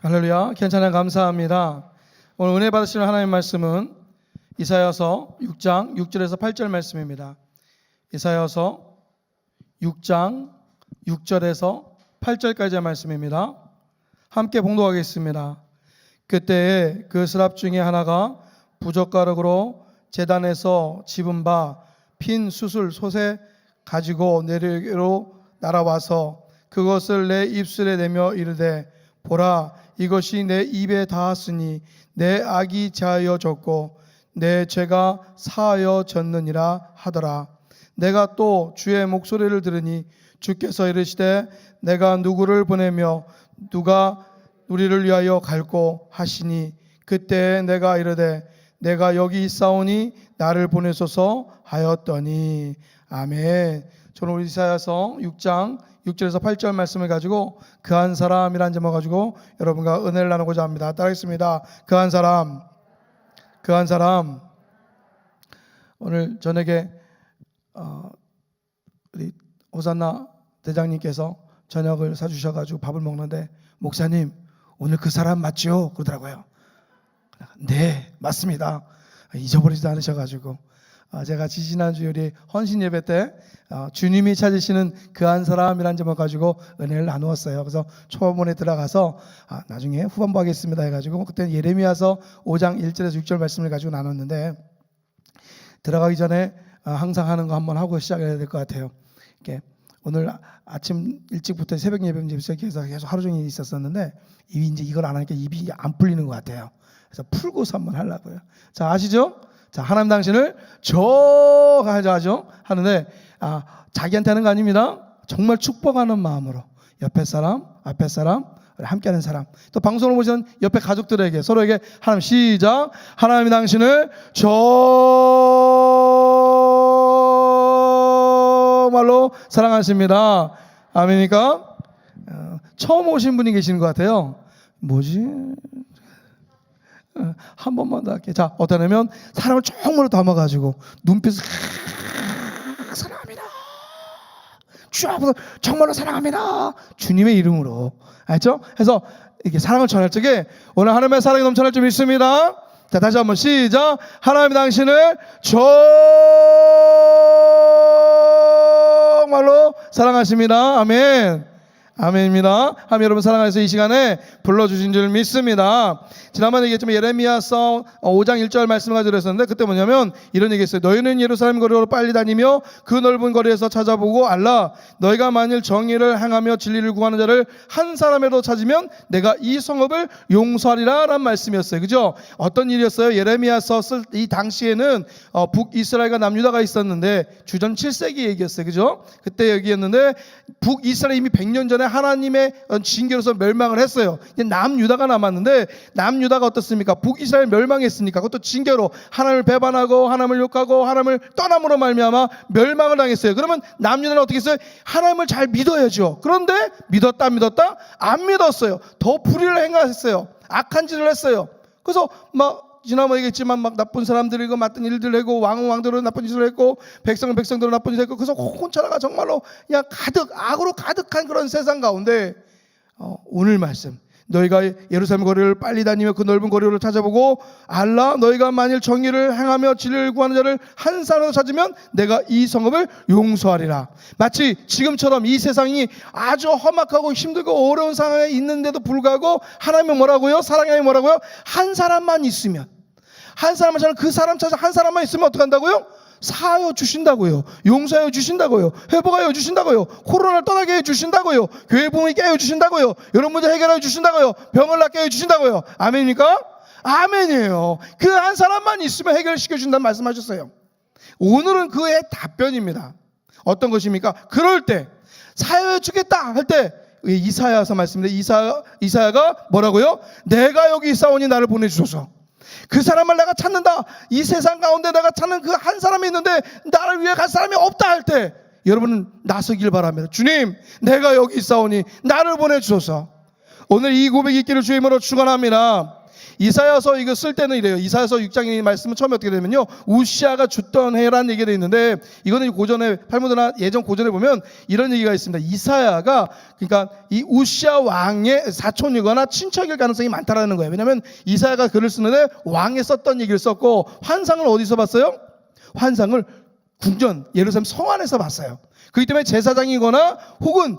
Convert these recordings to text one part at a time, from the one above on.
할렐루야. 괜찮아요. 감사합니다. 오늘 은혜 받으시는 하나님의 말씀은 이사야서 6장 6절에서 8절 말씀입니다. 이사야서 6장 6절에서 8절까지의 말씀입니다. 함께 봉독하겠습니다. 그때에 그 스랍 중에 하나가 부젓가락으로 제단에서 집은 바 핀 수술 솥에 가지고 내게로 날아와서 그것을 내 입술에 내며 이르되 보라, 이것이 내 입에 닿았으니 내 악이 제하여졌고 내 죄가 사하여졌느니라 하더라. 내가 또 주의 목소리를 들으니 주께서 이르시되 내가 누구를 보내며 누가 우리를 위하여 갈꼬 하시니 그때 내가 이르되 내가 여기 있사오니 나를 보내소서 하였더니. 아멘. 저는 우리 이사야서 6장 6절에서 8절 말씀을 가지고 그 한 사람이라는 제목을 가지고 여러분과 은혜를 나누고자 합니다. 따라하겠습니다. 그 한 사람, 그 한 사람. 오늘 저녁에 우리 호산나 대장님께서 저녁을 사주셔가지고 밥을 먹는데 목사님 오늘 그 사람 맞죠? 그러더라고요. 네, 맞습니다. 잊어버리지도 않으셔가지고 제가 지지난주 우리 헌신 예배 때 주님이 찾으시는 그 한 사람이라는 점을 가지고 은혜를 나누었어요. 그래서 초반에 들어가서 나중에 후반부 하겠습니다 해가지고 그때 예레미야서 5장 1절에서 6절 말씀을 가지고 나눴는데 들어가기 전에 항상 하는 거 한번 하고 시작해야 될 것 같아요. 이렇게 오늘 아침 일찍부터 새벽 예배 계속 하루 종일 있었었는데 이제 이걸 안 하니까 입이 안 풀리는 것 같아요. 그래서 풀고서 한번 하려고요. 자, 아시죠? 자, 하나님 당신을 하죠 하는데 자기한테 하는 거 아닙니다. 정말 축복하는 마음으로 옆에 사람, 앞에 사람, 함께하는 사람, 또 방송을 보시는 옆에 가족들에게 서로에게 하나님 시작. 하나님이 당신을 정말로 사랑하십니다. 아멘입니까? 처음 오신 분이 계시는 것 같아요. 뭐지? 한 번만 더 할게요. 자, 어떠냐면 사람을 정말로 담아가지고 눈빛을 사랑합니다. 주 앞에서 정말로 사랑합니다. 주님의 이름으로. 알죠? 해서 이렇게 사랑을 전할 적에 오늘 하나님의 사랑이 넘쳐날 줄 믿습니다. 자, 다시 한번 시작. 하나님이 당신을 정말로 사랑하십니다. 아멘. 아멘입니다. 하나님 여러분 사랑해서 이 시간에 불러주신 줄 믿습니다. 지난번에 얘기했지만 예레미야서 5장 1절 말씀을 가지고 했었는데 그때 뭐냐면 이런 얘기했어요. 너희는 예루살렘 거리로 빨리 다니며 그 넓은 거리에서 찾아보고 알라. 너희가 만일 정의를 행하며 진리를 구하는 자를 한 사람이라도 찾으면 내가 이 성읍을 용서하리라 라는 말씀이었어요. 그죠? 어떤 일이었어요? 예레미야서 쓸 이 당시에는 북이스라엘과 남유다가 있었는데 주전 7세기 얘기였어요. 그죠? 그때 얘기했는데 북이스라엘 이미 100년 전에 하나님의 징계로서 멸망을 했어요. 이제 남유다가 남았는데 남유다가 어떻습니까? 북이스라엘 멸망했으니까 그것도 징계로 하나님을 배반하고 하나님을 욕하고 하나님을 떠남으로 말미암아 멸망을 당했어요. 그러면 남유다는 어떻게 했어요? 하나님을 잘 믿어야죠. 그런데 믿었다 안 믿었어요. 더 불의를 행했어요. 악한 짓을 했어요. 그래서 지난번에 얘기했지만 나쁜 사람들이고 맡은 일들을 하고 왕들은 나쁜 짓을 했고 백성들은 나쁜 짓을 했고 그래서 혼자라가 정말로 그냥 악으로 가득한 그런 세상 가운데 오늘 말씀 너희가 예루살렘 거리를 빨리 다니며 그 넓은 거리를 찾아보고 알라. 너희가 만일 정의를 행하며 진리를 구하는 자를 한 사람으로 찾으면 내가 이 성읍을 용서하리라. 마치 지금처럼 이 세상이 아주 험악하고 힘들고 어려운 상황에 있는데도 불구하고 하나님은 뭐라고요? 사랑이 뭐라고요? 한 사람만 있으면 한 사람만 찾아 그 사람 찾아 한 사람만 있으면 어떻게 한다고요? 사하여 주신다고요. 용서하여 주신다고요. 회복하여 주신다고요. 코로나를 떠나게 해 주신다고요. 교회 부흥이 깨어 주신다고요. 여러분 문제 해결하여 주신다고요. 병을 낫게 해 주신다고요. 아멘입니까? 아멘이에요. 그 한 사람만 있으면 해결시켜 준다는 말씀하셨어요. 오늘은 그의 답변입니다. 어떤 것입니까? 그럴 때 사하여 주겠다 할 때 이사야서 말씀인데 이사야가 뭐라고요? 내가 여기 있사오니 나를 보내주소서. 그 사람을 내가 찾는다. 이 세상 가운데 내가 찾는 그 한 사람이 있는데 나를 위해 갈 사람이 없다 할 때 여러분은 나서길 바랍니다. 주님, 내가 여기 있사오니 나를 보내주소서. 오늘 이 고백이 있기를 주의 이름으로 축원합니다. 이사야서 이거 쓸 때는 이래요. 이사야서 6장의 말씀은 처음에 어떻게 되냐면요, 우시아가 죽던 해라는 얘기가 되어 있는데, 이거는 고전에 탈무드나 예전 고전에 보면 이런 얘기가 있습니다. 이사야가 그러니까 이 우시아 왕의 사촌이거나 친척일 가능성이 많다라는 거예요. 왜냐하면 이사야가 글을 쓰는데 왕에 썼던 얘기를 썼고, 환상을 어디서 봤어요? 환상을 궁전 예루살렘 성 안에서 봤어요. 그렇기 때문에 제사장이거나 혹은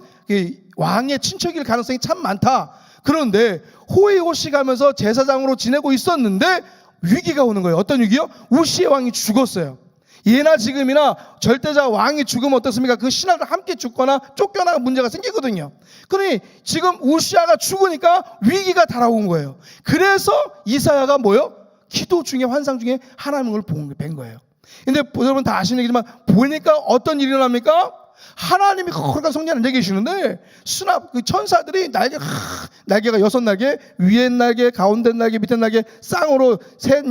왕의 친척일 가능성이 참 많다. 그런데 호의호식 가면서 제사장으로 지내고 있었는데 위기가 오는 거예요. 어떤 위기요? 우시의 왕이 죽었어요. 예나 지금이나 절대자 왕이 죽으면 어떻습니까? 그 신하들 함께 죽거나 쫓겨나 문제가 생기거든요. 그러니 지금 우시아가 죽으니까 위기가 달아온 거예요. 그래서 이사야가 뭐요? 기도 중에 환상 중에 하나님을 뵌 거예요. 근데 여러분 다 아시는 얘기지만 보니까 어떤 일이 일어납니까? 하나님이 거룩한 성전 안에 계시는데 그 천사들이 날개가 6날개, 위에 날개, 가운데 날개, 밑에 날개, 쌍으로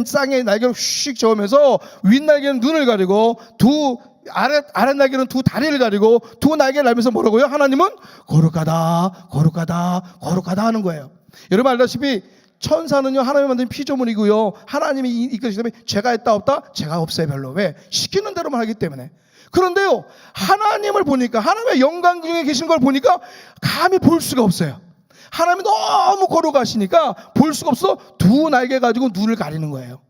쌍의 날개를 휙 저으면서 윗날개는 눈을 가리고 아랫 날개는 두 다리를 가리고 두 날개를 날면서 뭐라고요? 하나님은 거룩하다, 거룩하다, 거룩하다 하는 거예요. 여러분 알다시피 천사는요, 하나님이 만든 피조물이고요, 하나님이 이끄시기 때문에 죄가 있다 없다? 죄가 없어요. 별로. 왜? 시키는 대로만 하기 때문에. 그런데요, 하나님을 보니까, 하나님의 영광 중에 계신 걸 보니까 감히 볼 수가 없어요. 하나님이 너무 거룩하시니까 볼 수가 없어 두 날개 가지고 눈을 가리는 거예요.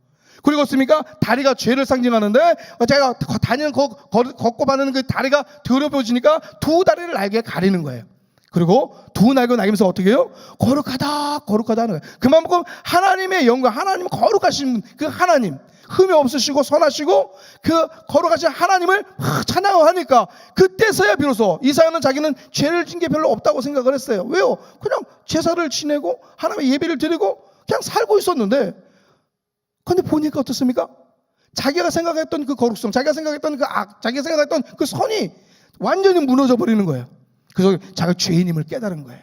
그리고 어떻습니까? 다리가 죄를 상징하는데 제가 다니는 걷고 가는 그 다리가 더러워지니까 두 다리를 날개 가리는 거예요. 그리고 두 날개 날리면서 어떻게 해요? 거룩하다, 거룩하다 하는 거예요. 그만큼 하나님의 영광, 하나님 거룩하신 그 하나님, 흠이 없으시고 선하시고 그 거룩하신 하나님을 찬양하니까 그때서야 비로소 이사야는 자기는 죄를 진 게 별로 없다고 생각을 했어요. 왜요? 그냥 제사를 지내고 하나님의 예배를 드리고 그냥 살고 있었는데, 근데 보니까 어떻습니까? 자기가 생각했던 그 거룩성, 자기가 생각했던 그 자기가 생각했던 그 선이 완전히 무너져 버리는 거예요. 그래서 자기가 죄인임을 깨달은 거예요.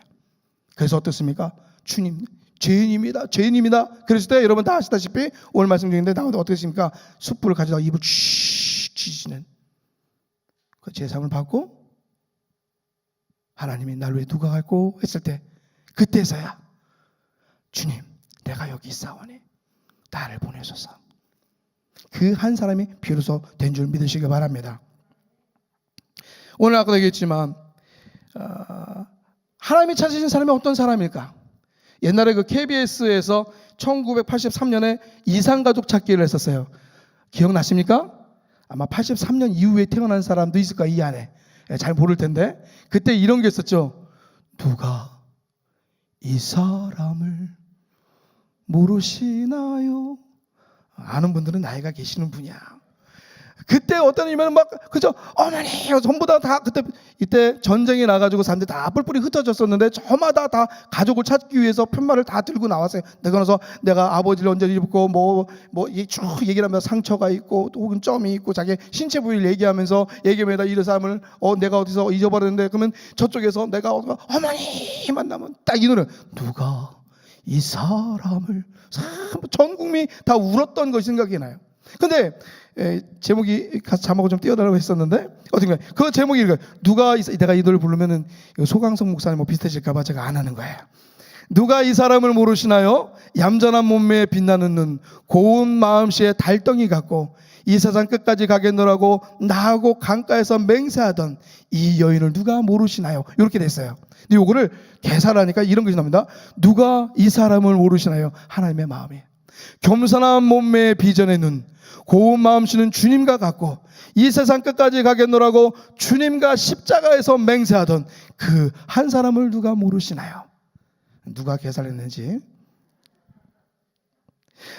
그래서 어떻습니까? 주님, 죄인입니다, 죄인입니다. 그랬을 때 여러분 다 아시다시피 오늘 말씀 중인데 나오는데 어떻게 했습니까? 숯불을 가져다가 입을 쥐지는 그 제사함을 받고, 하나님이 날 왜 누가 갈고 했을 때 그때서야 주님, 내가 여기 있사오니 나를 보내소서. 그 한 사람이 비로소 된 줄 믿으시기 바랍니다. 오늘 아까도 얘기했지만 하나님이 찾으신 사람이 어떤 사람일까? 옛날에 그 KBS에서 1983년에 이산가족 찾기를 했었어요. 기억나십니까? 아마 83년 이후에 태어난 사람도 있을 거야, 이 안에. 잘 모를 텐데. 그때 이런 게 있었죠. 누가 이 사람을 모르시나요? 아는 분들은 나이가 계시는 분이야. 그때 어떤 일이면 막 그죠, 어머니 전부 다 이때 전쟁이 나가지고 사람들이 다 뿔뿔이 흩어졌었는데 저마다 다 가족을 찾기 위해서 편말을 다 들고 나왔어요. 그래서 내가 아버지를 언제 잃고 쭉 얘기를 하면서 상처가 있고 혹은 점이 있고 자기 신체 부위를 얘기하면서 얘기하면 이런 사람을 내가 어디서 잊어버렸는데, 그러면 저쪽에서 내가 어머니 만나면 딱 이 노래, 누가 이 사람을, 전 국민이 다 울었던 것이 생각이 나요. 근데 제목이 자막을 좀 띄워달라고 했었는데 어떻게 그 제목이 이거예요. 누가 내가 이 노래를 부르면은 소강성 목사님 비슷해질까봐 제가 안 하는 거예요. 누가 이 사람을 모르시나요? 얌전한 몸매에 빛나는 눈, 고운 마음씨에 달덩이 같고 이 세상 끝까지 가겠노라고 나하고 강가에서 맹세하던 이 여인을 누가 모르시나요? 이렇게 됐어요. 근데 요거를 계산하니까 이런 것이 나옵니다. 누가 이 사람을 모르시나요? 하나님의 마음이에요. 겸손한 몸매의 비전의 눈, 고운 마음씨는 주님과 같고 이 세상 끝까지 가겠노라고 주님과 십자가에서 맹세하던 그 한 사람을 누가 모르시나요? 누가 계산했는지.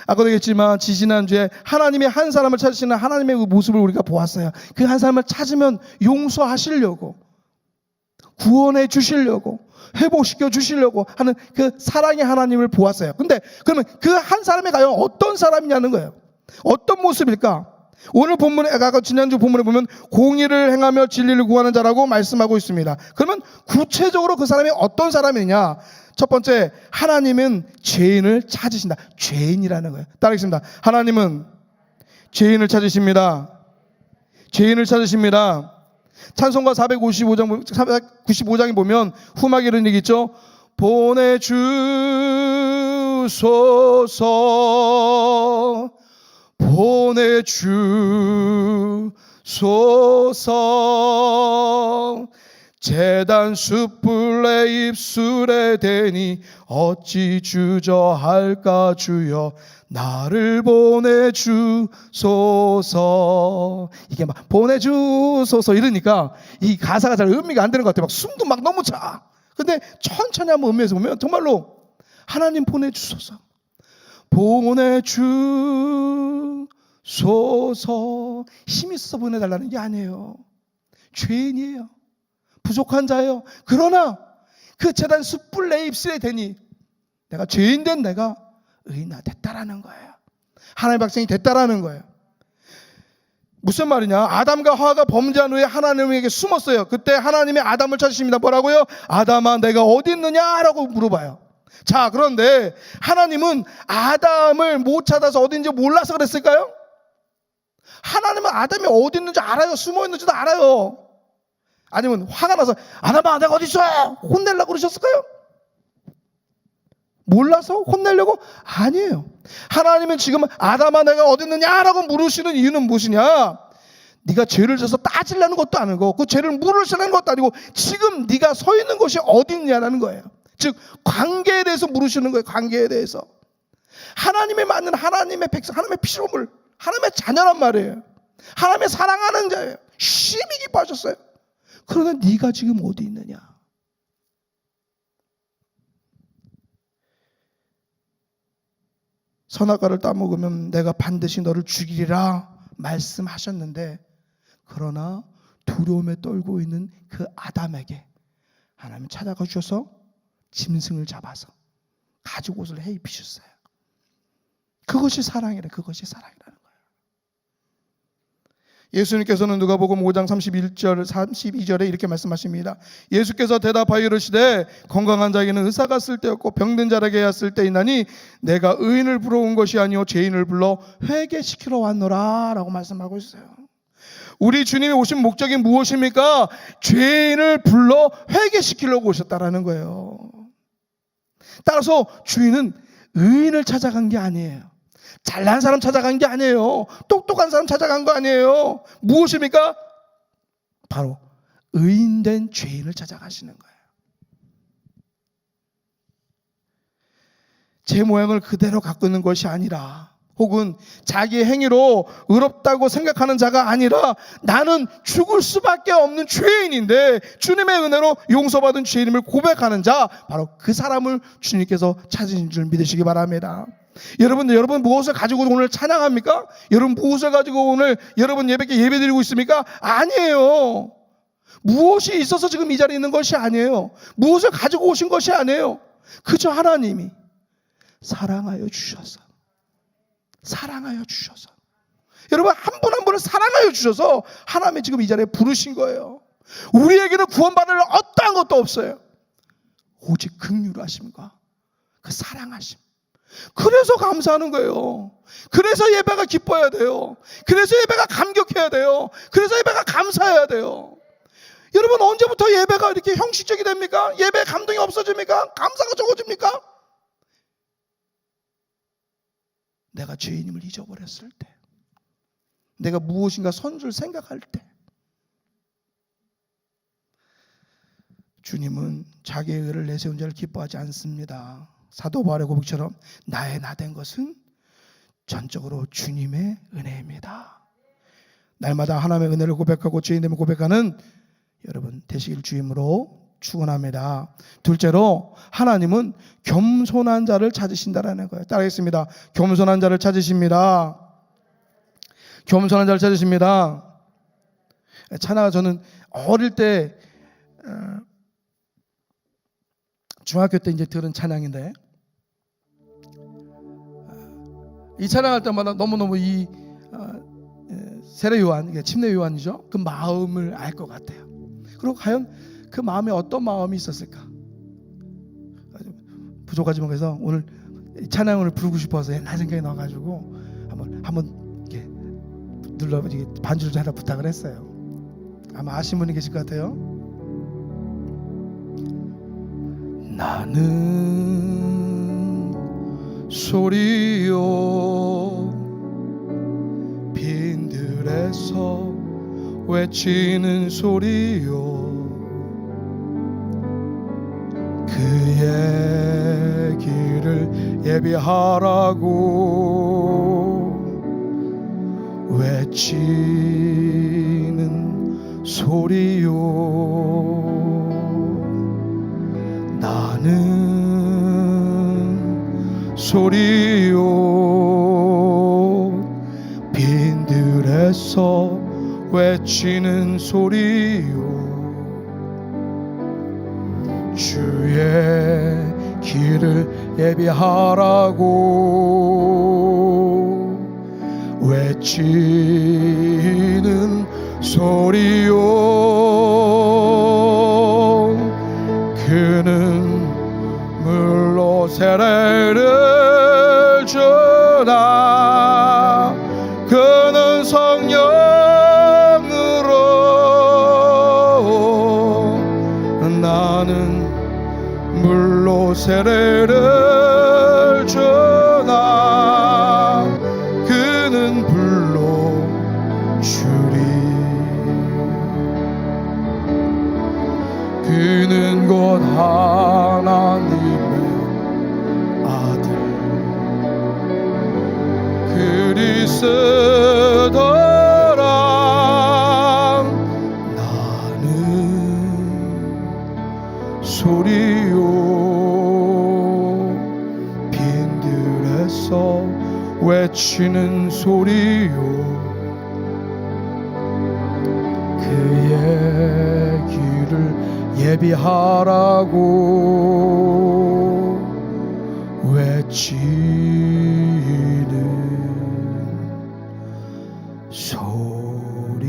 아까도 얘기했지만 지지난주에 하나님이 한 사람을 찾으시는 하나님의 그 모습을 우리가 보았어요. 그 한 사람을 찾으면 용서하시려고, 구원해 주시려고, 회복시켜 주시려고 하는 그 사랑의 하나님을 보았어요. 근데 그러면 그 한 사람이 과연 어떤 사람이냐는 거예요. 어떤 모습일까? 오늘 본문에, 아까 지난주 본문에 보면 공의를 행하며 진리를 구하는 자라고 말씀하고 있습니다. 그러면 구체적으로 그 사람이 어떤 사람이냐? 첫 번째, 하나님은 죄인을 찾으신다. 죄인이라는 거예요. 따르겠습니다. 하나님은 죄인을 찾으십니다. 죄인을 찾으십니다. 찬송가 495장에 보면 후막에 이런 얘기 있죠. 보내주옵소서 보내주소서 보내주소서 재단 숯불에 입술에 대니 어찌 주저할까 주여 나를 보내주소서. 이게 막 보내주소서 이러니까 이 가사가 잘 음미가 안 되는 것 같아요. 막 숨도 막 너무 차. 근데 천천히 한번 음미해서 보면 정말로 하나님 보내주소서 보내주소서. 힘이 있어서 보내달라는 게 아니에요. 죄인이에요. 부족한 자예요. 그러나 그 제단 숯불 내 입술에 대니 내가 죄인된 내가 의인아 됐다라는 거예요. 하나님의 백성이 됐다라는 거예요. 무슨 말이냐? 아담과 하와가 범죄한 후에 하나님에게 숨었어요. 그때 하나님이 아담을 찾으십니다. 뭐라고요? 아담아 내가 어디 있느냐라고 물어봐요. 자, 그런데 하나님은 아담을 못 찾아서 어디 있는지 몰라서 그랬을까요? 하나님은 아담이 어디 있는지 알아요. 숨어 있는지도 알아요. 아니면 화가 나서 아담아 내가 어디 있어? 혼내려고 그러셨을까요? 몰라서 혼내려고? 아니에요. 하나님은 지금 아담아 내가 어디 있느냐라고 물으시는 이유는 무엇이냐? 네가 죄를 져서 따지려는 것도 아니고 그 죄를 물으시는 것도 아니고 지금 네가 서 있는 곳이 어디 있냐라는 거예요. 즉 관계에 대해서 물으시는 거예요. 관계에 대해서. 하나님에 맞는 하나님의 백성, 하나님의 피조물, 하나님의 자녀란 말이에요. 하나님의 사랑하는 자예요. 심히 기뻐하셨어요. 그러나 네가 지금 어디 있느냐? 선악과를 따먹으면 내가 반드시 너를 죽이리라 말씀하셨는데 그러나 두려움에 떨고 있는 그 아담에게 하나님 찾아가 주셔서 짐승을 잡아서 가죽 옷을 해 입히셨어요. 그것이 사랑이래. 그것이 사랑이라는 거예요. 예수님께서는 누가복음 5장 31절 32절에 이렇게 말씀하십니다. 예수께서 대답하여 이르시되 건강한 자에게는 의사가 쓸데없고 병든 자에게야 쓸데있나니 내가 의인을 불러온 것이 아니요 죄인을 불러 회개시키러 왔노라 라고 말씀하고 있어요. 우리 주님이 오신 목적이 무엇입니까? 죄인을 불러 회개시키려고 오셨다라는 거예요. 따라서 주인은 의인을 찾아간 게 아니에요. 잘난 사람 찾아간 게 아니에요. 똑똑한 사람 찾아간 거 아니에요. 무엇입니까? 바로 의인된 죄인을 찾아가시는 거예요. 제 모양을 그대로 갖고 있는 것이 아니라 혹은 자기의 행위로 의롭다고 생각하는 자가 아니라 나는 죽을 수밖에 없는 죄인인데 주님의 은혜로 용서받은 죄인임을 고백하는 자, 바로 그 사람을 주님께서 찾으신 줄 믿으시기 바랍니다. 여러분 무엇을 가지고 오늘 찬양합니까? 여러분 무엇을 가지고 오늘 여러분 예배드리고 있습니까? 아니에요. 무엇이 있어서 지금 이 자리에 있는 것이 아니에요. 무엇을 가지고 오신 것이 아니에요. 그저 하나님이 사랑하여 주셔서 여러분 한 분 한 분을 사랑하여 주셔서 하나님이 지금 이 자리에 부르신 거예요. 우리에게는 구원받을 어떠한 것도 없어요. 오직 긍휼하심과 그 사랑하심. 그래서 감사하는 거예요. 그래서 예배가 기뻐야 돼요. 그래서 예배가 감격해야 돼요. 그래서 예배가 감사해야 돼요. 여러분 언제부터 예배가 이렇게 형식적이 됩니까? 예배에 감동이 없어집니까? 감사가 적어집니까? 내가 죄인임을 잊어버렸을 때, 내가 무엇인가 선줄 생각할 때, 주님은 자기의 의를 내세운 자를 기뻐하지 않습니다. 사도 바울의 고백처럼 나의 나된 것은 전적으로 주님의 은혜입니다. 날마다 하나님의 은혜를 고백하고 죄인됨을 고백하는 여러분 되시길 주임으로 축원합니다. 둘째로 하나님은 겸손한 자를 찾으신다라는 거예요. 따라하겠습니다. 겸손한 자를 찾으십니다. 겸손한 자를 찾으십니다. 찬양가 저는 어릴 때 중학교 때 이제 들은 찬양인데 이 찬양할 때마다 너무너무 이 세례 요한, 침례 요한이죠. 그 마음을 알 것 같아요. 그리고 과연 그 마음에 어떤 마음이 있었을까? 부족하지만 그래서 오늘 찬양을 부르고 싶어서 옛날 생각이 나가지고 한번 이렇게 눌러 반주를 하라 부탁을 했어요. 아마 아시는 분이 계실 것 같아요. 나는 소리요 빈들에서 외치는 소리요 그의 길을 예비하라고 외치는 소리요 나는 소리요 빈들에서 외치는 소리요 주의 길을 예비하라고 외치는 소리요 그는 물로 세례를 주나 그는 성령으로 나는 물로 세례를 주나 그는 불로 주리 그는 곧 하나님의 아들 그리스도라 나는 소리요 빈들에서 외치는 소리요 그의 길을 예비하라고 외치는 소리요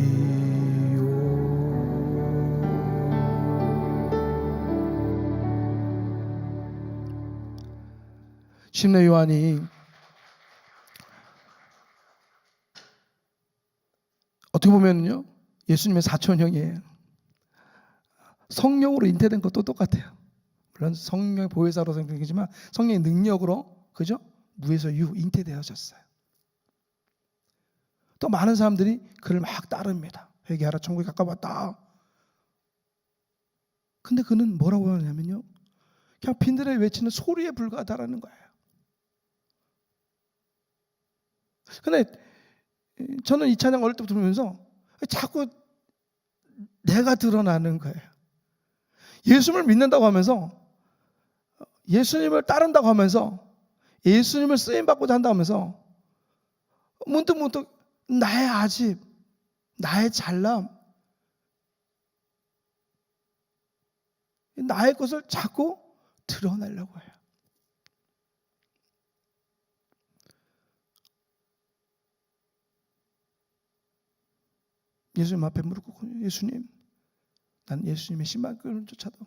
심내 요한이 어떻게 보면요 예수님의 사촌형이에요. 성령으로 잉태된 것도 똑같아요. 물론 성령의 보혜사로 생각이지만 성령의 능력으로 그죠? 무에서 유 잉태되어졌어요. 또 많은 사람들이 그를 막 따릅니다. 회개하라 천국에 가까웠다. 근데 그는 뭐라고 하냐면요 그냥 빈들에 외치는 소리에 불과하다라는 거예요. 근데 저는 이 찬양 어릴 때부터 들으면서 자꾸 내가 드러나는 거예요. 예수님을 믿는다고 하면서 예수님을 따른다고 하면서 예수님을 쓰임받고자 한다고 하면서 문득 나의 아집, 나의 잘남, 나의 것을 자꾸 드러내려고 해요. 예수님 앞에 무릎 꿇고 예수님 난 예수님의 신발끈을 쫓아도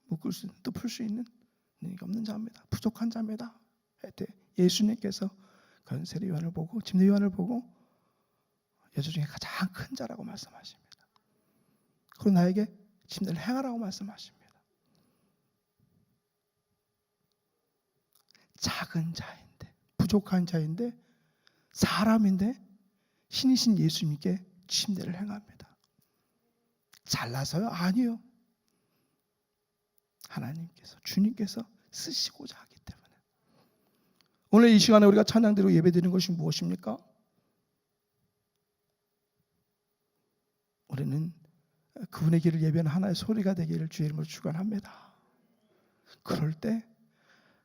묶을 수 있는 또 풀 수 있는 능력이 없는 자입니다. 부족한 자입니다. 때 예수님께서 건세리 요한을 보고 침례 요한을 보고 여자 중에 가장 큰 자라고 말씀하십니다. 그리고 나에게 침례를 행하라고 말씀하십니다. 작은 자인데 부족한 자인데 사람인데 신이신 예수님께 침례를 행합니다. 잘나서요? 아니요. 하나님께서 주님께서 쓰시고자 하기 때문에. 오늘 이 시간에 우리가 찬양대로 예배드리는 것이 무엇입니까? 우리는 그분의 길을 예배하는 하나의 소리가 되기를 주의 이름으로 축원합니다. 그럴 때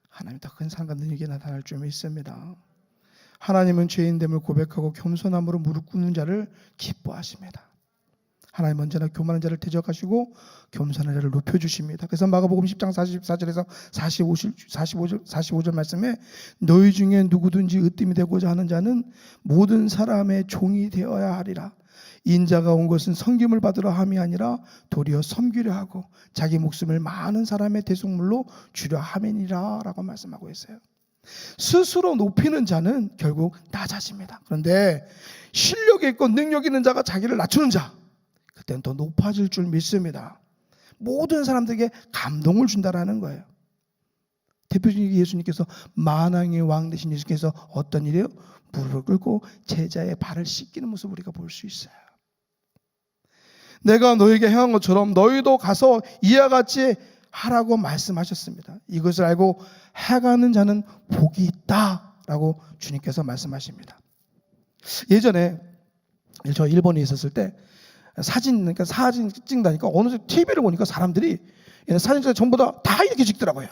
하나님 더 큰 사랑과 능력이 나타날 줄 믿습니다. 하나님은 죄인됨을 고백하고 겸손함으로 무릎 꿇는 자를 기뻐하십니다. 하나님 언제나 교만한 자를 대적하시고 겸손한 자를 높여주십니다. 그래서 마가복음 10장 44절에서 45절 말씀에 너희 중에 누구든지 으뜸이 되고자 하는 자는 모든 사람의 종이 되어야 하리라. 인자가 온 것은 섬김을 받으러 함이 아니라 도리어 섬기려 하고 자기 목숨을 많은 사람의 대속물로 주려 함이니라 라고 말씀하고 있어요. 스스로 높이는 자는 결국 낮아집니다. 그런데 실력 있고 능력 있는 자가 자기를 낮추는 자, 그때는 더 높아질 줄 믿습니다. 모든 사람들에게 감동을 준다라는 거예요. 대표적인 예수님께서 만왕의 왕 되신 예수께서 어떤 일이에요? 무릎을 꿇고 제자의 발을 씻기는 모습을 우리가 볼 수 있어요. 내가 너에게 행한 것처럼 너희도 가서 이와 같이 하라고 말씀하셨습니다. 이것을 알고 해가는 자는 복이 있다라고 주님께서 말씀하십니다. 예전에 저 일본에 있었을 때 사진 찍다니까 어느 TV를 보니까 사람들이 사진 찍다 전부 다 이렇게 찍더라고요.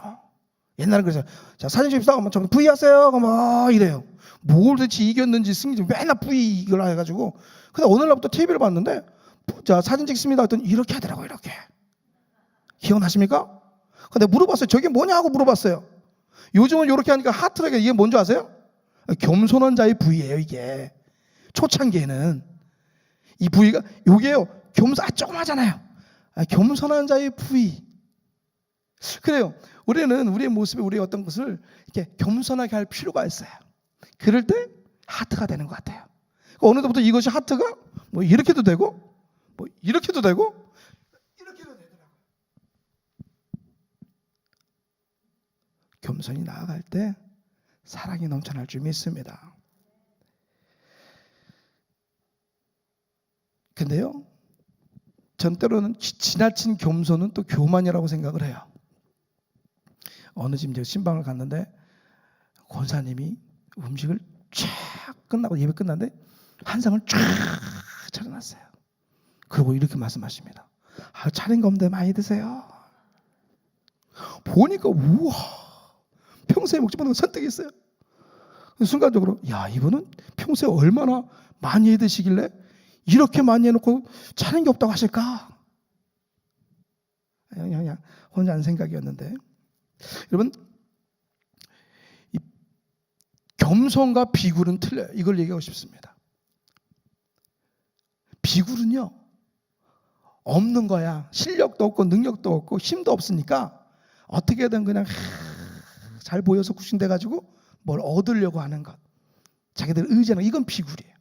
옛날에 그래서 자 사진 찍읍시다 하면 전부 V 하세요 막 이래요. 뭘 도대체 이겼는지 승리지 맨날 V 이걸 해가지고. 근데 어느 날부터 TV를 봤는데 자 사진 찍습니다 했더니 이렇게 하더라고요. 이렇게. 기억나십니까? 근데 물어봤어요. 저게 뭐냐고 물어봤어요. 요즘은 이렇게 하니까 하트라게 이게 뭔지 아세요? 겸손한 자의 V예요. 이게 초창기에는 이 V가 요게요. 조그마잖아요. 겸손한 자의 V. 그래요. 우리는 우리의 모습에 우리의 어떤 것을 이렇게 겸손하게 할 필요가 있어요. 그럴 때 하트가 되는 것 같아요. 어느 때부터 이것이 하트가 뭐 이렇게도 되고 뭐 이렇게도 되고 이렇게도 되더라고요. 겸손히 나아갈 때 사랑이 넘쳐날 줄 믿습니다. 근데요, 전 때로는 지나친 겸손은 또 교만이라고 생각을 해요. 어느 집 신방을 갔는데 권사님이 음식을 쫙 끝나고 예배 끝났는데 한 상을 쫙 차려놨어요. 그리고 이렇게 말씀하십니다. 차린 건데 많이 드세요. 보니까 우와, 평소에 먹지 못한 거 선택했어요. 순간적으로 야, 이분은 평소에 얼마나 많이 해 드시길래 이렇게 많이 해놓고 차린 게 없다고 하실까? 그냥 혼자 한 생각이었는데, 여러분, 이 겸손과 비굴은 틀려요. 이걸 얘기하고 싶습니다. 비굴은요, 없는 거야. 실력도 없고 능력도 없고 힘도 없으니까 어떻게든 그냥 잘 보여서 굽신대가지고 뭘 얻으려고 하는 것, 자기들 의지하는 것, 이건 비굴이에요.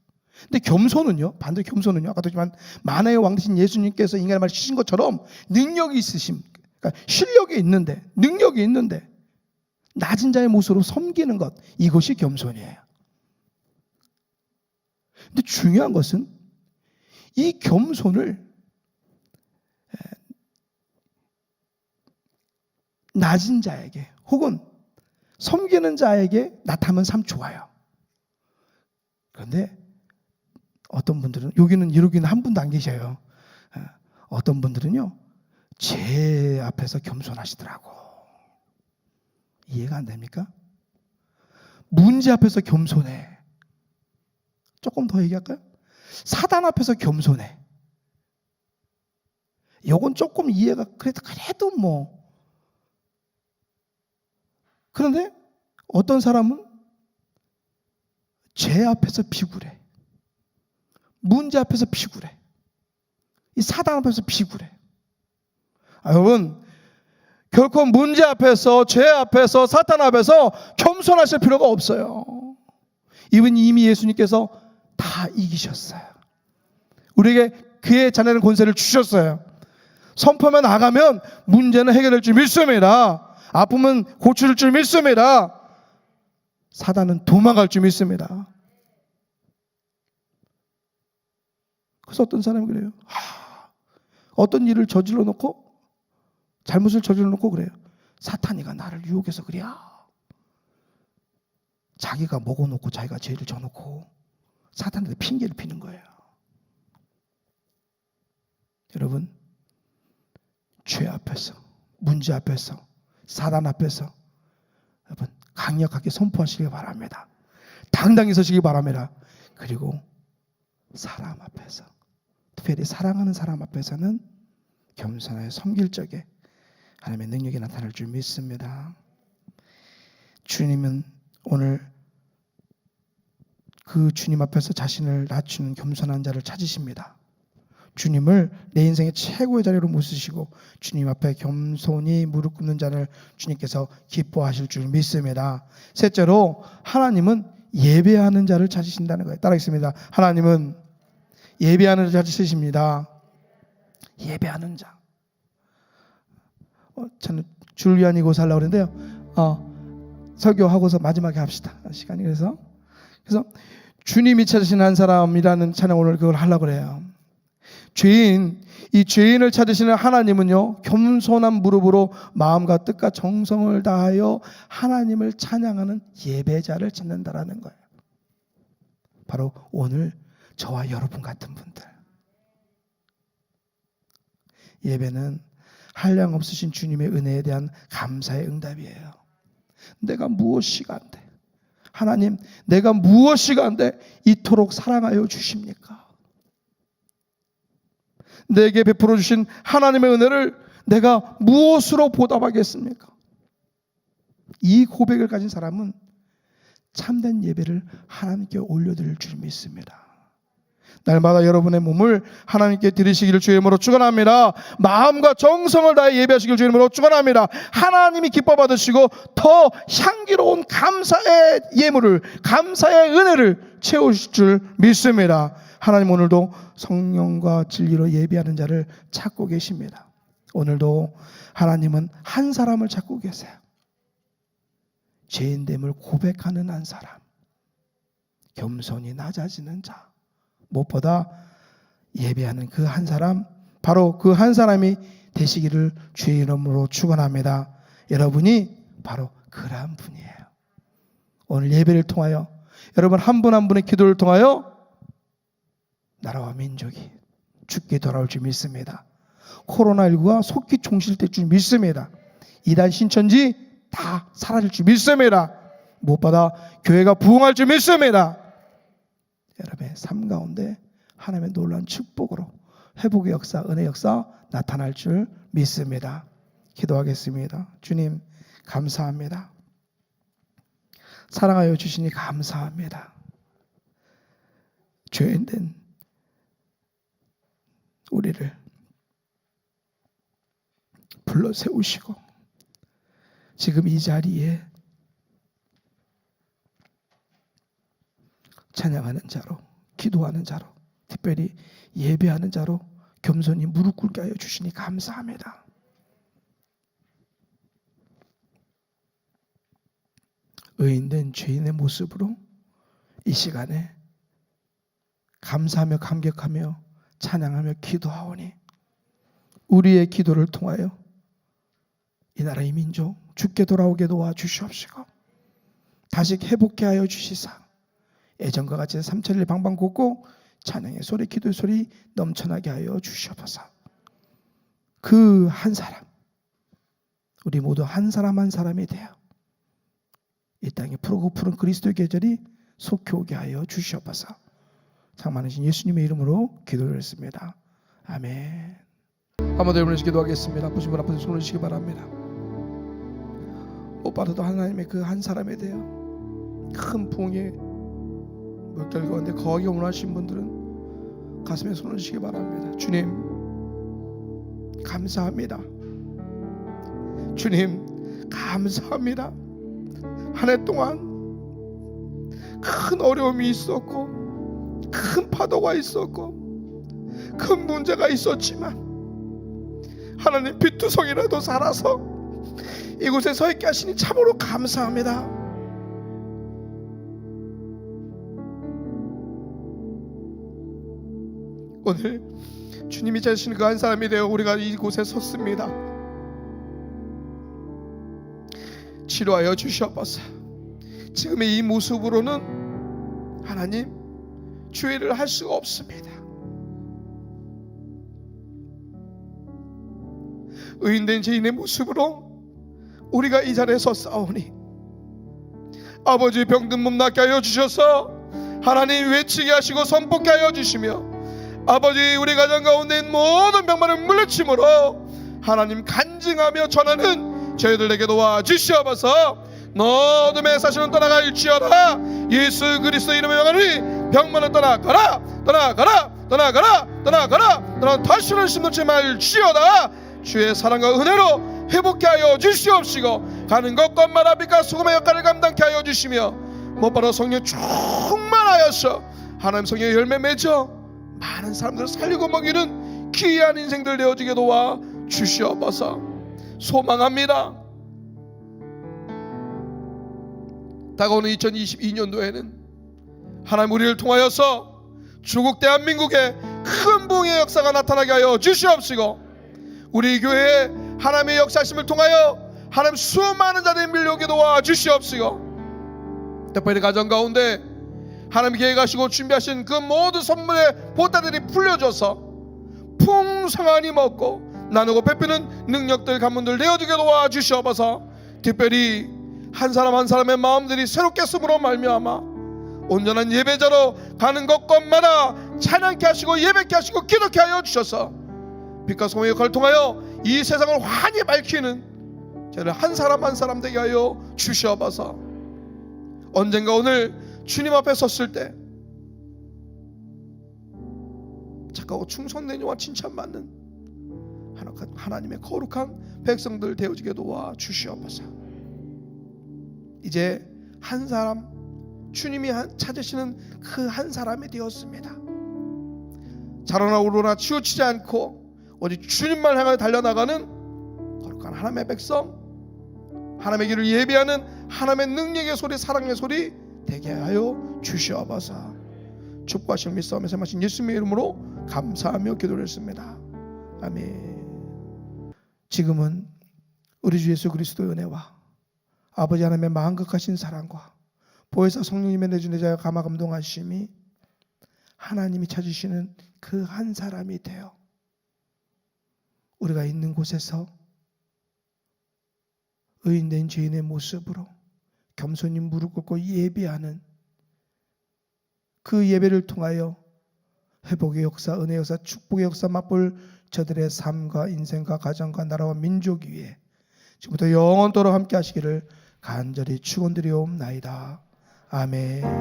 근데 겸손은요, 반대로 겸손은요, 아까도 했지만 만왕의 왕 되신 예수님께서 인간의 말을 주신 것처럼 능력이 있으심, 그러니까 실력이 있는데 능력이 있는데 낮은 자의 모습으로 섬기는 것, 이것이 겸손이에요. 근데 중요한 것은 이 겸손을 낮은 자에게 혹은 섬기는 자에게 나타나면 참 좋아요. 그런데 어떤 분들은, 여기는 이러기는 한 분도 안 계셔요. 어떤 분들은요, 제 앞에서 겸손하시더라고. 이해가 안 됩니까? 문제 앞에서 겸손해. 조금 더 얘기할까요? 사단 앞에서 겸손해. 요건 조금 이해가 그래도 뭐. 그런데 어떤 사람은 죄 앞에서 비굴해. 문제 앞에서 비굴해. 이 사단 앞에서 비굴해. 여러분, 결코 문제 앞에서, 죄 앞에서, 사탄 앞에서 겸손하실 필요가 없어요. 이분 이미 예수님께서 다 이기셨어요. 우리에게 그의 자녀는 권세를 주셨어요. 선포하며 나가면 문제는 해결될 줄 믿습니다. 아픔은 고칠 줄 믿습니다. 사단은 도망갈 줄 믿습니다. 그래서 어떤 사람이 그래요. 어떤 일을 저질러 놓고, 잘못을 저질러 놓고 그래요. 사탄이가 나를 유혹해서 그래. 자기가 먹어놓고 자기가 죄를 져놓고 사탄한테 핑계를 피는 거예요. 여러분, 죄 앞에서, 문제 앞에서, 사단 앞에서 여러분 강력하게 선포하시기 바랍니다. 당당히 서시기 바랍니다. 그리고 사람 앞에서, 특별히 사랑하는 사람 앞에서는 겸손하게 섬길 적에 하나님의 능력이 나타날 줄 믿습니다. 주님은 오늘 그 주님 앞에서 자신을 낮추는 겸손한 자를 찾으십니다. 주님을 내 인생의 최고의 자리로 모시시고 주님 앞에 겸손히 무릎 꿇는 자를 주님께서 기뻐하실 줄 믿습니다. 셋째로, 하나님은 예배하는 자를 찾으신다는 거예요. 따라하겠습니다. 하나님은 예배하는 자를 찾으십니다. 예배하는 자. 저는 줄리안이 고사 하려고 그랬는데요. 설교하고서 마지막에 합시다. 시간이 그래서 주님이 찾으신 한 사람이라는 찬양 오늘 그걸 하려고 그래요. 이 죄인을 찾으시는 하나님은요, 겸손한 무릎으로 마음과 뜻과 정성을 다하여 하나님을 찬양하는 예배자를 찾는다라는 거예요. 바로 오늘 저와 여러분 같은 분들. 예배는 한량 없으신 주님의 은혜에 대한 감사의 응답이에요. 내가 무엇이가 안 돼? 하나님, 내가 무엇이가 안 돼? 이토록 사랑하여 주십니까? 내게 베풀어 주신 하나님의 은혜를 내가 무엇으로 보답하겠습니까? 이 고백을 가진 사람은 참된 예배를 하나님께 올려드릴 줄 믿습니다. 날마다 여러분의 몸을 하나님께 드리시기를 주의 이름으로 축원합니다. 마음과 정성을 다해 예배하시기를 주의 이름으로 축원합니다. 하나님이 기뻐 받으시고 더 향기로운 감사의 예물을, 감사의 은혜를 채우실 줄 믿습니다. 하나님 오늘도 성령과 진리로 예배하는 자를 찾고 계십니다. 오늘도 하나님은 한 사람을 찾고 계세요. 죄인됨을 고백하는 한 사람, 겸손히 낮아지는 자, 무엇보다 예배하는 그 한 사람, 바로 그 한 사람이 되시기를 주의 이름으로 축원합니다. 여러분이 바로 그러한 분이에요. 오늘 예배를 통하여 여러분 한 분 한 분의 기도를 통하여 나라와 민족이 죽게 돌아올 줄 믿습니다. 코로나19가 속기 종실될 줄 믿습니다. 이단 신천지 다 사라질 줄 믿습니다. 무엇보다 교회가 부흥할 줄 믿습니다. 여러분의 삶 가운데 하나님의 놀라운 축복으로 회복의 역사, 은혜의 역사 나타날 줄 믿습니다. 기도하겠습니다. 주님 감사합니다. 사랑하여 주시니 감사합니다. 죄인된 우리를 불러 세우시고 지금 이 자리에 찬양하는 자로, 기도하는 자로, 특별히 예배하는 자로 겸손히 무릎 꿇게 하여 주시니 감사합니다. 의인된 죄인의 모습으로 이 시간에 감사하며 감격하며 찬양하며 기도하오니 우리의 기도를 통하여 이 나라의 민족 죽게 돌아오게 도와주시옵시고 다시 회복케 하여 주시사 예전과 같이 삼천리 방방곡곡 찬양의 소리, 기도의 소리 넘쳐나게 하여 주시옵소서. 그 한 사람, 우리 모두 한 사람 한 사람이 되어 이 땅에 푸르고 푸른 그리스도의 계절이 속히 오게 하여 주시옵소서. 장만하신 예수님의 이름으로 기도를 했습니다. 아멘. 한번 더 여러분에서 기도하겠습니다. 아프신 분 앞에서 손을 드시기 바랍니다. 오빠도 하나님의 그 한 사람에 대해 큰 부흥의 물결 가운데 거하기 원하신 분들은 가슴에 손을 드시기 바랍니다. 주님 감사합니다. 주님 감사합니다. 한 해 동안 큰 어려움이 있었고 큰 파도가 있었고 큰 문제가 있었지만 하나님 피투성이라도 살아서 이곳에 서 있게 하시니 참으로 감사합니다. 오늘 주님이 찾으시는 그 한 사람이 되어 우리가 이곳에 섰습니다. 치료하여 주시옵소서. 지금의 이 모습으로는 하나님 주의를 할 수가 없습니다. 의인된 죄인의 모습으로 우리가 이 자리에 섰사오니 아버지 병든 몸 낫게 하여 주셔서 하나님 외치게 하시고 선포케 하여 주시며 아버지 우리 가정 가운데 있는 모든 병만을 물리침으로 하나님 간증하며 전하는 저희들에게 도와주시옵소서. 어둠의 사실은 떠나갈지어다. 예수 그리스도 이름의 명하니 병만을 떠나가라 떠나가라 떠나가라 떠나가라 떠나 다시는 심놓지 말지어다. 주의 사랑과 은혜로 회복케 하여 주시옵시고 가는 것과 말아비가 수금의 역할을 감당케 하여 주시며 무엇보다 성령 충만하여서 하나님 성령의 열매 맺어 많은 사람들을 살리고 먹이는 귀한 인생들 되어지게 도와 주시옵소서. 소망합니다. 다가오는 2022년도에는 하나님 우리를 통하여서 조국 대한민국에 큰 부흥의 역사가 나타나게 하여 주시옵시고, 우리 교회에 하나님의 역사심을 통하여 하나님 수많은 자들이 밀려오게 도와 주시옵시고, 특별히 가정 가운데 하나님 계획하시고 준비하신 그 모든 선물의 보따들이 풀려져서 풍성하니 먹고 나누고 베푸는 능력들 가문들 되어주게 도와 주시옵소서. 특별히 한 사람 한 사람의 마음들이 새롭게 숨으로 말미암아 온전한 예배자로 가는 것것마다 찬양케 하시고 예배케 하시고 기도케 하여 주셔서 빛과 소금의 역할을 통하여 이 세상을 환히 밝히는 저를 한 사람 한 사람 되게 하여 주시옵소서. 언젠가 오늘 주님 앞에 섰을 때 착하고 충성된 이와 칭찬받는 하나님의 거룩한 백성들 되어지게 도와 주시옵소서. 이제 한 사람, 주님이 찾으시는 그 한 사람이 되었습니다. 자라나 오르나 치우치지 않고 오직 주님만 향해 달려나가는 거룩한 하나님의 백성, 하나님의 길을 예비하는 하나님의 능력의 소리, 사랑의 소리 되게 하여 주시옵소서. 축복하실 믿사오며 마신 예수님의 이름으로 감사하며 기도했습니다. 아멘. 지금은 우리 주 예수 그리스도의 은혜와 아버지 하나님의 만극하신 사랑과 보혜사 성령님의 내주는 자와 감화 감동하심이 하나님이 찾으시는 그 한 사람이 되어 우리가 있는 곳에서 의인된 죄인의 모습으로 겸손히 무릎 꿇고 예배하는 그 예배를 통하여 회복의 역사, 은혜의 역사, 축복의 역사 맛볼 저들의 삶과 인생과 가정과 나라와 민족 위에 지금부터 영원토록 함께 하시기를 간절히 축원드리옵나이다. 아멘.